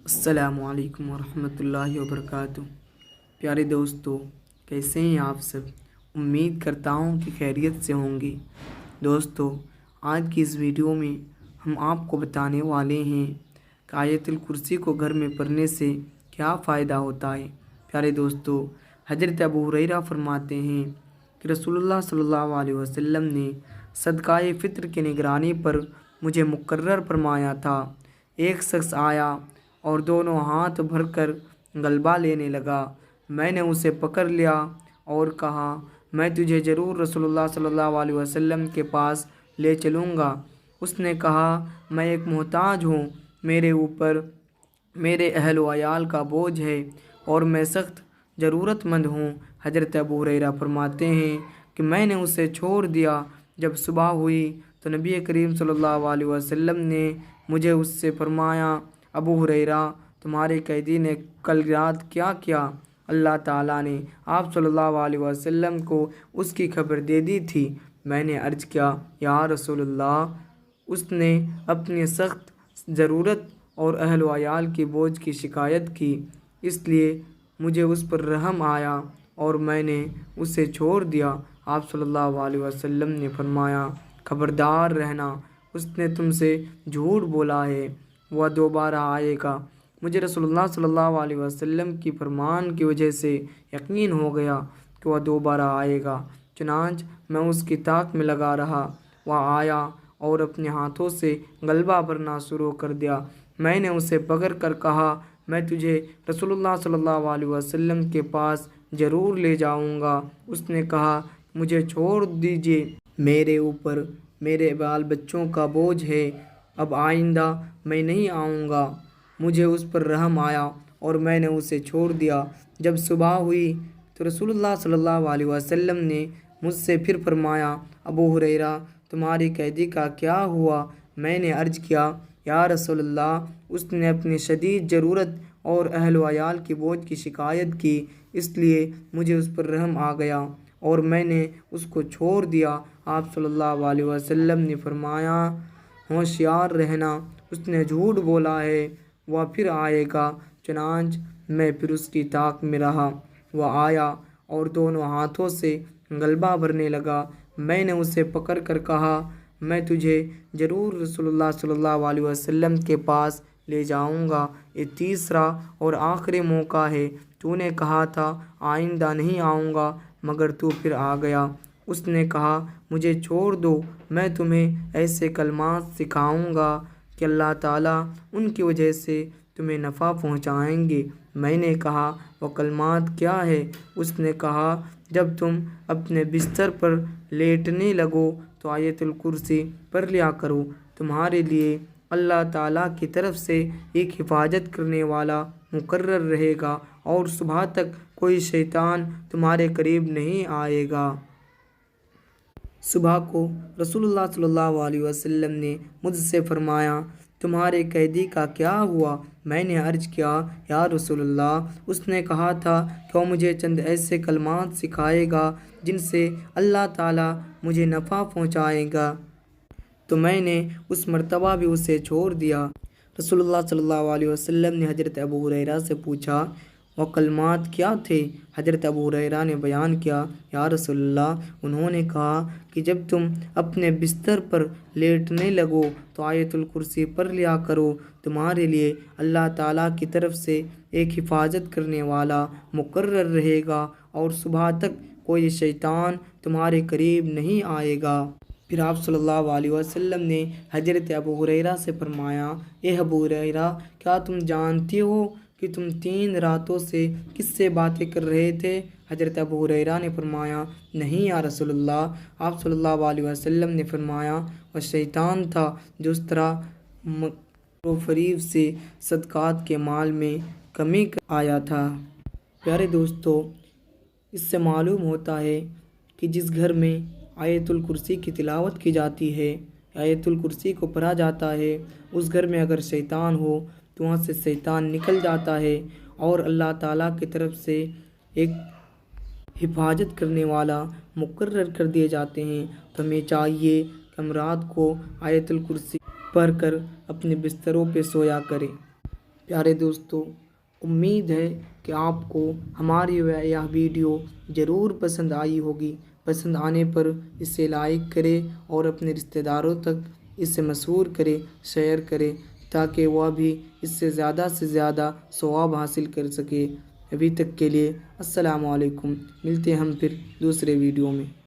अस्सलामु अलैकुम वरहमतुल्लाहि वबरकातुह। प्यारे दोस्तों, कैसे हैं आप सब? उम्मीद करता हूँ कि खैरियत से होंगे। दोस्तों, आज की इस वीडियो में हम आपको बताने वाले हैं कि आयतुल कुर्सी को घर में पढ़ने से क्या फ़ायदा होता है। प्यारे दोस्तों, हज़रत अबू हुरैरा फरमाते हैं कि रसूलुल्लाह सल्लल्लाहु अलैहि वसल्लम ने सदकाए फ़ित्र की निगरानी पर मुझे मुकर्रर फरमाया था। एक शख्स आया और दोनों हाथ भरकर गलबा लेने लगा। मैंने उसे पकड़ लिया और कहा, मैं तुझे ज़रूर रसूलुल्लाह सल्लल्लाहु अलैहि वसल्लम के पास ले चलूँगा। उसने कहा, मैं एक मोहताज हूँ, मेरे ऊपर मेरे अहल व अयाल का बोझ है और मैं सख्त ज़रूरतमंद हूँ। हज़रत अबू हुरैरा फरमाते हैं कि मैंने उसे छोड़ दिया। जब सुबह हुई तो नबी करीम सल्लल्लाहु अलैहि वसल्लम ने मुझे उससे फरमाया, अबू हुरैरा, तुम्हारे कैदी ने कल रात क्या किया? अल्लाह ताला ने आप सल्लल्लाहु अलैहि वसल्लम को उसकी खबर दे दी थी। मैंने अर्ज़ किया, या रसूलल्लाह, उसने अपनी सख्त ज़रूरत और अहल व अयाल की बोझ की शिकायत की, इसलिए मुझे उस पर रहम आया और मैंने उसे छोड़ दिया। आप सल्लल्लाहु अलैहि वसल्लम ने फरमाया, खबरदार रहना, उसने तुमसे झूठ बोला है, वह दोबारा आएगा। मुझे रसूलुल्लाह सल्लल्लाहु अलैहि वसल्लम की फरमान की वजह से यकीन हो गया कि वह दोबारा आएगा। चुनांच मैं उसकी ताक में लगा रहा। वह आया और अपने हाथों से गलबा भरना शुरू कर दिया। मैंने उसे पकड़ कर कहा, मैं तुझे रसूलुल्लाह सल्लल्लाहु अलैहि वसल्लम के पास ज़रूर ले जाऊंगा। उसने कहा, मुझे छोड़ दीजिए, मेरे ऊपर मेरे बाल बच्चों का बोझ है, अब आइंदा मैं नहीं आऊँगा। मुझे उस पर रहम आया और मैंने उसे छोड़ दिया। जब सुबह हुई तो रसूलुल्लाह सल्लल्लाहु अलैहि वसल्लम ने मुझसे फिर फरमाया, अबू हुरैरा, तुम्हारी कैदी का क्या हुआ? मैंने अर्ज़ किया, या रसूलल्लाह, उसने अपनी शदीद ज़रूरत और अहल व अयाल की बोझ की शिकायत की, इसलिए मुझे उस पर रहम आ गया और मैंने उसको छोड़ दिया। आप सल्लल्लाहु अलैहि वसल्लम ने फरमाया, होशियार रहना, उसने झूठ बोला है, वह फिर आएगा। चुनांच मैं फिर उसकी ताक में रहा। वह आया और दोनों हाथों से गलबा भरने लगा। मैंने उसे पकड़ कर कहा, मैं तुझे ज़रूर रसूलुल्लाह सल्लल्लाहु अलैहि वसल्लम के पास ले जाऊंगा। ये तीसरा और आखिरी मौका है। तूने कहा था आइंदा नहीं आऊँगा, मगर तू फिर आ गया। उसने कहा, मुझे छोड़ दो, मैं तुम्हें ऐसे कलमात सिखाऊंगा कि अल्लाह ताला उनकी वजह से तुम्हें नफ़ा पहुंचाएंगे। मैंने कहा, वो कलमात क्या है? उसने कहा, जब तुम अपने बिस्तर पर लेटने लगो तो आयतुल कुर्सी पढ़ लिया करो। तुम्हारे लिए अल्लाह ताला की तरफ से एक हिफाजत करने वाला मुकर्रर रहेगा और सुबह तक कोई शैतान तुम्हारे करीब नहीं आएगा। सुबह को रसूलुल्लाह सल्लल्लाहु अलैहि वसल्लम ने मुझसे फरमाया, तुम्हारे कैदी का क्या हुआ? मैंने अर्ज़ किया, या रसूलल्लाह, उसने कहा था कि वह मुझे चंद ऐसे कलमात सिखाएगा जिनसे अल्लाह ताला मुझे नफ़ा पहुँचाएगा, तो मैंने उस मर्तबा भी उसे छोड़ दिया। रसूलुल्लाह सल्लल्लाहु अलैहि वसल्लम ने हज़रत अबू हुरैरा से पूछा, वह कलमात क्या थे? हज़रत अबू हुरैरा ने बयान किया, या रसूलल्लाह, उन्होंने कहा कि जब तुम अपने बिस्तर पर लेटने लगो तो आयतुल कुर्सी पढ़ लिया करो। तुम्हारे लिए अल्लाह ताला की तरफ से एक हिफाजत करने वाला मुकर्रर रहेगा और सुबह तक कोई शैतान तुम्हारे करीब नहीं आएगा। फिर आप सल्लल्लाहु अलैहि वसल्लम ने हज़रत अबू हुरैरा से फरमाया, ए अबू हुरैरा, क्या तुम जानते हो कि तुम 3 रातों से किससे बातें कर रहे थे? हज़रत अबू हुरैरा ने फरमाया, नहीं या रसूलल्लाह। आप सल्लल्लाहु अलैहि वसल्लम ने फरमाया, वह शैतान था जो उस तरह मकरो फरीब से सदक़ात के माल में कमी कर आया था। प्यारे दोस्तों, इससे मालूम होता है कि जिस घर में आयतुल कुर्सी की तिलावत की जाती है, आयतुल कुर्सी को पढ़ा जाता है, उस घर में अगर शैतान हो तो वहाँ से शैतान निकल जाता है और अल्लाह ताला की तरफ से एक हिफाजत करने वाला मुकर्रर कर दिए जाते हैं। तो हमें चाहिए कि हम रात को आयतुल कुर्सी पढ़कर अपने बिस्तरों पे सोया करें। پیارے دوستو، امید ہے کہ آپ کو ہماری یہ ویڈیو ضرور پسند آئی ہوگی۔ پسند آنے پر اسے لائک کرے اور اپنے رشتہ داروں تک اسے مشہور کرے، شیئر کرے، تاکہ وہ بھی اس سے زیادہ ثواب حاصل کر سکے۔ ابھی تک کے لیے السلام علیکم، ملتے ہیں ہم پھر دوسرے ویڈیو میں۔